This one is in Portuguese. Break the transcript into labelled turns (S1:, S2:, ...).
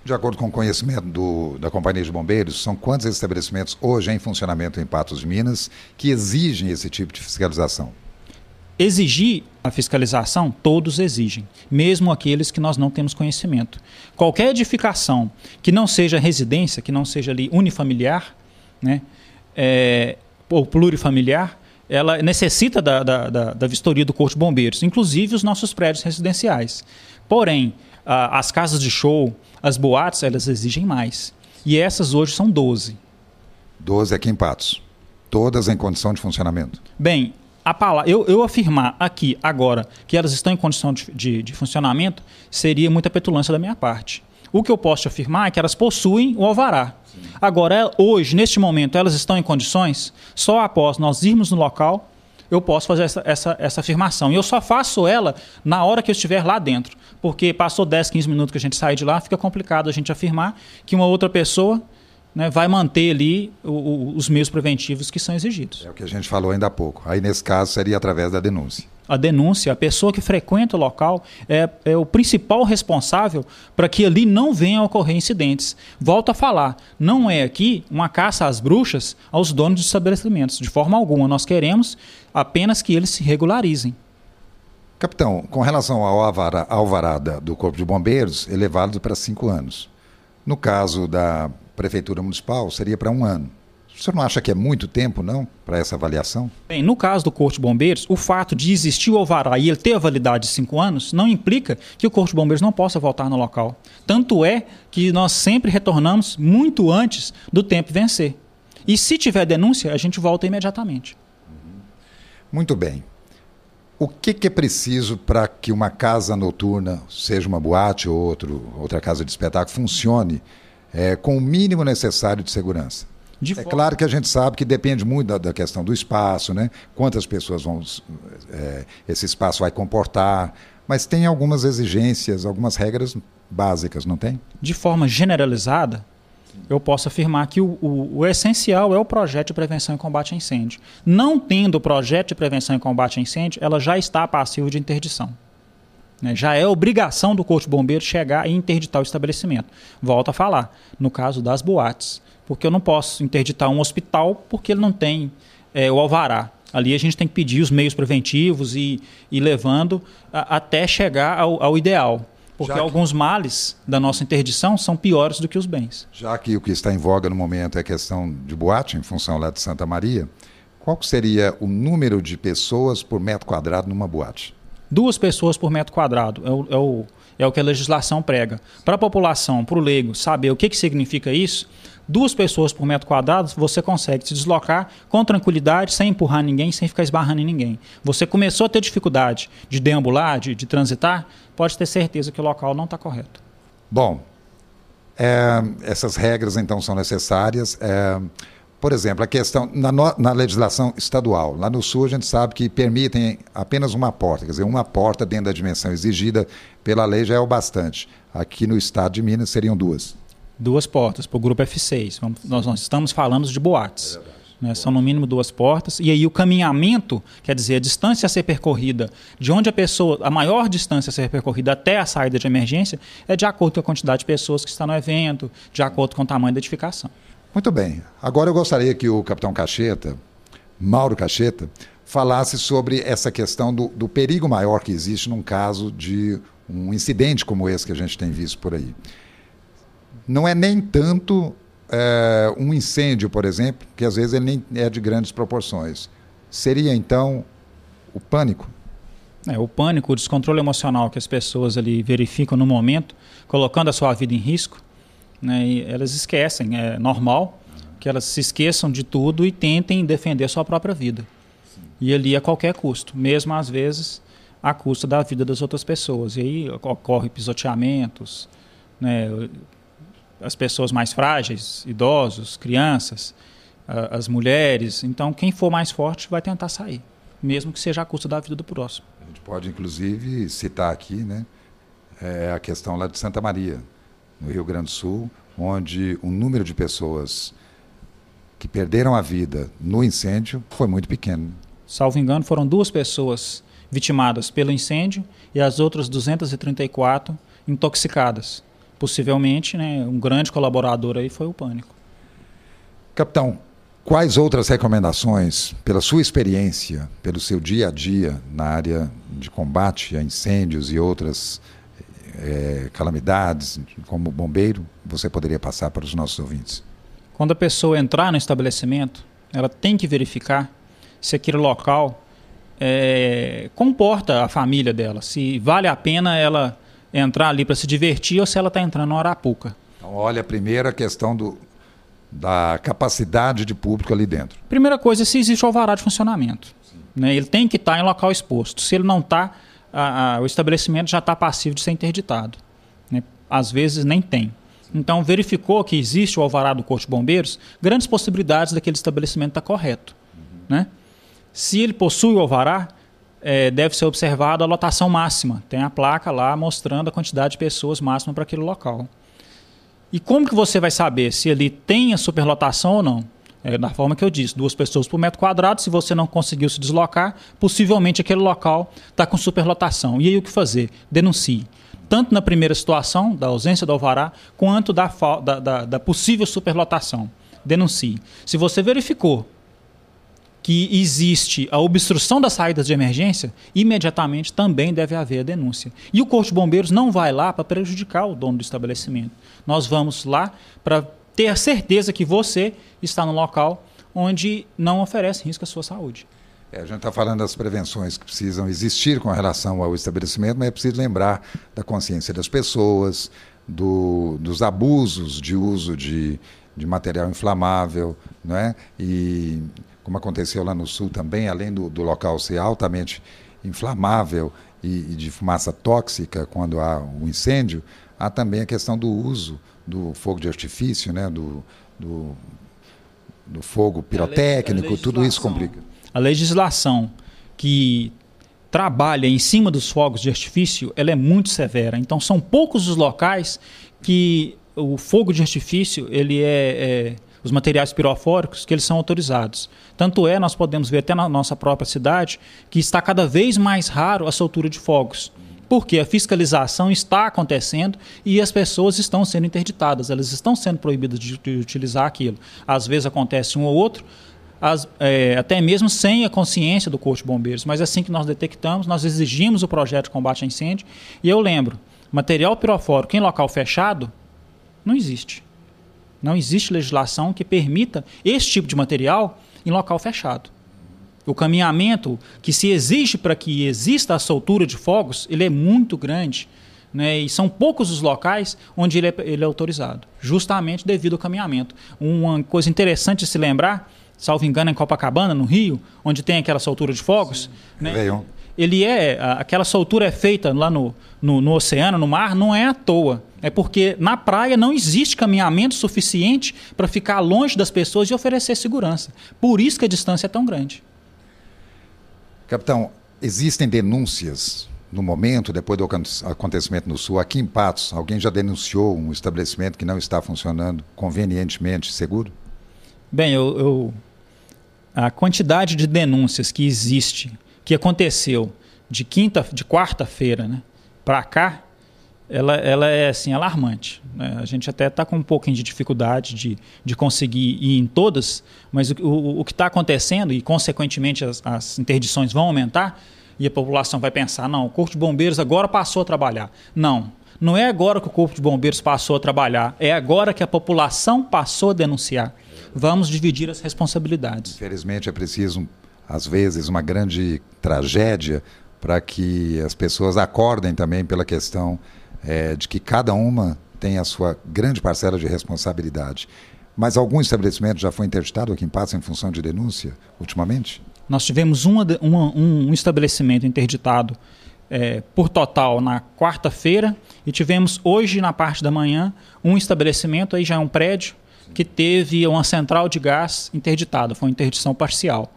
S1: De acordo com o conhecimento da Companhia de Bombeiros, são quantos estabelecimentos hoje em funcionamento em Patos de Minas que exigem esse tipo de fiscalização?
S2: Exigir a fiscalização, todos exigem, mesmo aqueles que nós não temos conhecimento. Qualquer edificação que não seja residência, que não seja ali unifamiliar, né, ou plurifamiliar, ela necessita da vistoria do Corpo de Bombeiros, inclusive os nossos prédios residenciais. Porém, as casas de show, as boates, elas exigem mais. E essas hoje são 12.
S1: 12 aqui em Patos. Todas em condição de funcionamento.
S2: Bem, eu afirmar aqui, agora, que elas estão em condição de funcionamento, seria muita petulância da minha parte. O que eu posso te afirmar é que elas possuem o alvará. Sim. Agora, hoje, neste momento, elas estão em condições, só após nós irmos no local, eu posso fazer essa afirmação. E eu só faço ela na hora que eu estiver lá dentro. Porque passou 10, 15 minutos que a gente sai de lá, fica complicado a gente afirmar que uma outra pessoa, né, vai manter ali os meios preventivos que são exigidos.
S1: É o que a gente falou ainda há pouco. Aí, nesse caso, seria através da denúncia.
S2: A denúncia, a pessoa que frequenta o local é o principal responsável para que ali não venham a ocorrer incidentes. Volto a falar, não é aqui uma caça às bruxas aos donos de estabelecimentos. De forma alguma, nós queremos apenas que eles se regularizem.
S1: Capitão, com relação ao alvará do Corpo de Bombeiros, ele é válido para 5 anos. No caso da Prefeitura Municipal, seria para 1 ano. O senhor não acha que é muito tempo, não, para essa avaliação?
S2: Bem, no caso do Corpo de Bombeiros, o fato de existir o alvará e ele ter a validade de 5 anos não implica que o Corpo de Bombeiros não possa voltar no local. Tanto é que nós sempre retornamos muito antes do tempo vencer. E se tiver denúncia, a gente volta imediatamente.
S1: Muito bem. O que é preciso para que uma casa noturna, seja uma boate ou outra casa de espetáculo, funcione com o mínimo necessário de segurança? Claro que a gente sabe que depende muito da questão do espaço, né? Quantas pessoas esse espaço vai comportar, mas tem algumas exigências, algumas regras básicas, não tem?
S2: De forma generalizada, eu posso afirmar que o essencial é o projeto de prevenção e combate a incêndio. Não tendo o projeto de prevenção e combate a incêndio, ela já está passiva de interdição. Já é obrigação do Corpo de Bombeiros chegar e interditar o estabelecimento. Volto a falar, no caso das boates. Porque eu não posso interditar um hospital porque ele não tem o alvará. Ali a gente tem que pedir os meios preventivos e ir levando até chegar ao ideal. Porque alguns males da nossa interdição são piores do que os bens.
S1: Já que o que está em voga no momento é a questão de boate, em função lá de Santa Maria, qual seria o número de pessoas por metro quadrado numa boate?
S2: 2 pessoas por metro quadrado é o que a legislação prega. Para a população, para o leigo, saber o que significa isso, 2 pessoas por metro quadrado, você consegue se deslocar com tranquilidade, sem empurrar ninguém, sem ficar esbarrando em ninguém. Você começou a ter dificuldade de deambular, de transitar, pode ter certeza que o local não está correto.
S1: Bom, essas regras então são necessárias. Por exemplo, a questão na legislação estadual, lá no Sul a gente sabe que permitem apenas uma porta, quer dizer, uma porta dentro da dimensão exigida pela lei já é o bastante. Aqui no estado de Minas seriam 2.
S2: 2 portas para o grupo F6. Nós estamos falando de boates. Né? São no mínimo 2 portas. E aí o caminhamento, quer dizer, a distância a ser percorrida, de onde a maior distância a ser percorrida até a saída de emergência, é de acordo com a quantidade de pessoas que estão no evento, de acordo com o tamanho da edificação.
S1: Muito bem. Agora eu gostaria que o capitão Cacheta, Mauro Cacheta, falasse sobre essa questão do perigo maior que existe num caso de um incidente como esse que a gente tem visto por aí. Não é nem tanto um incêndio, por exemplo, que às vezes ele nem é de grandes proporções. Seria, então, o pânico?
S2: O pânico, o descontrole emocional que as pessoas ali verificam no momento, colocando a sua vida em risco, né, e elas esquecem, é normal que elas se esqueçam de tudo e tentem defender a sua própria vida. Sim. E ali a qualquer custo, mesmo às vezes à custa da vida das outras pessoas. E aí ocorrem pisoteamentos, né, as pessoas mais frágeis, idosos, crianças, as mulheres. Então, quem for mais forte vai tentar sair, mesmo que seja à custa da vida do próximo.
S1: A gente pode, inclusive, citar aqui, né, a questão lá de Santa Maria, no Rio Grande do Sul, onde o número de pessoas que perderam a vida no incêndio foi muito pequeno.
S2: Salvo engano, foram 2 pessoas vitimadas pelo incêndio e as outras 234 intoxicadas possivelmente, né, um grande colaborador aí foi o Pânico.
S1: Capitão, quais outras recomendações, pela sua experiência, pelo seu dia a dia na área de combate a incêndios e outras calamidades, como bombeiro, você poderia passar para os nossos ouvintes?
S2: Quando a pessoa entrar no estabelecimento, ela tem que verificar se aquele local comporta a família dela, se vale a pena ela entrar ali para se divertir ou se ela está entrando no Arapuca.
S1: Então, olha, primeiro a questão da capacidade de público ali dentro.
S2: Primeira coisa é se existe o alvará de funcionamento. Né? Ele tem que estar em local exposto. Se ele não está, o estabelecimento já está passivo de ser interditado. Né? Às vezes nem tem. Então, verificou que existe o alvará do Corpo de Bombeiros, grandes possibilidades daquele estabelecimento estar correto. Né? Se ele possui o alvará, deve ser observada a lotação máxima. Tem a placa lá mostrando a quantidade de pessoas máxima para aquele local. E como que você vai saber se ele tem a superlotação ou não? Da forma que eu disse, 2 pessoas por metro quadrado. Se você não conseguiu se deslocar, possivelmente aquele local está com superlotação. E aí o que fazer? Denuncie. Tanto na primeira situação, da ausência do alvará, quanto da possível superlotação. Denuncie. Se você verificou que existe a obstrução das saídas de emergência, imediatamente também deve haver a denúncia. E o Corpo de Bombeiros não vai lá para prejudicar o dono do estabelecimento. Nós vamos lá para ter a certeza que você está no local onde não oferece risco à sua saúde.
S1: A gente está falando das prevenções que precisam existir com relação ao estabelecimento, mas é preciso lembrar da consciência das pessoas, dos abusos de uso de material inflamável, não é? E como aconteceu lá no Sul também, além do local ser altamente inflamável e de fumaça tóxica quando há um incêndio, há também a questão do uso do fogo de artifício, né? do fogo pirotécnico, tudo isso complica.
S2: A legislação que trabalha em cima dos fogos de artifício, ela é muito severa. Então, são poucos os locais que o fogo de artifício, os materiais pirofóricos, que eles são autorizados. Tanto nós podemos ver até na nossa própria cidade, que está cada vez mais raro a soltura de fogos. Porque a fiscalização está acontecendo e as pessoas estão sendo interditadas, elas estão sendo proibidas de utilizar aquilo. Às vezes acontece um ou outro, até mesmo sem a consciência do Corpo de Bombeiros, mas assim que nós detectamos, nós exigimos o projeto de combate a incêndio. E eu lembro, material pirofórico em local fechado não existe. Não existe legislação que permita esse tipo de material em local fechado. O caminhamento que se exige para que exista a soltura de fogos, ele é muito grande, né? E são poucos os locais onde ele é autorizado, justamente devido ao caminhamento. Uma coisa interessante de se lembrar, salvo engano, em Copacabana, no Rio, onde tem aquela soltura de fogos, né? Aquela soltura é feita lá no oceano, no mar, não é à toa. É porque na praia não existe caminhamento suficiente para ficar longe das pessoas e oferecer segurança. Por isso que a distância é tão grande.
S1: Capitão, existem denúncias no momento, depois do acontecimento no Sul, aqui em Patos, alguém já denunciou um estabelecimento que não está funcionando convenientemente seguro?
S2: Bem, a quantidade de denúncias que existe, que aconteceu de quarta-feira, né, para cá, ela é assim, alarmante. Né? A gente até está com um pouquinho de dificuldade de conseguir ir em todas, mas o que está acontecendo, e consequentemente as interdições vão aumentar, e a população vai pensar, não, o Corpo de Bombeiros agora passou a trabalhar. Não é agora que o Corpo de Bombeiros passou a trabalhar, é agora que a população passou a denunciar. Vamos dividir as responsabilidades.
S1: Infelizmente é preciso, às vezes, uma grande tragédia para que as pessoas acordem também pela questão de que cada uma tem a sua grande parcela de responsabilidade. Mas algum estabelecimento já foi interditado aqui em Patos em função de denúncia, ultimamente?
S2: Nós tivemos um estabelecimento interditado por total na quarta-feira e tivemos hoje, na parte da manhã, um estabelecimento, aí já é um prédio, que teve uma central de gás interditada, foi uma interdição parcial.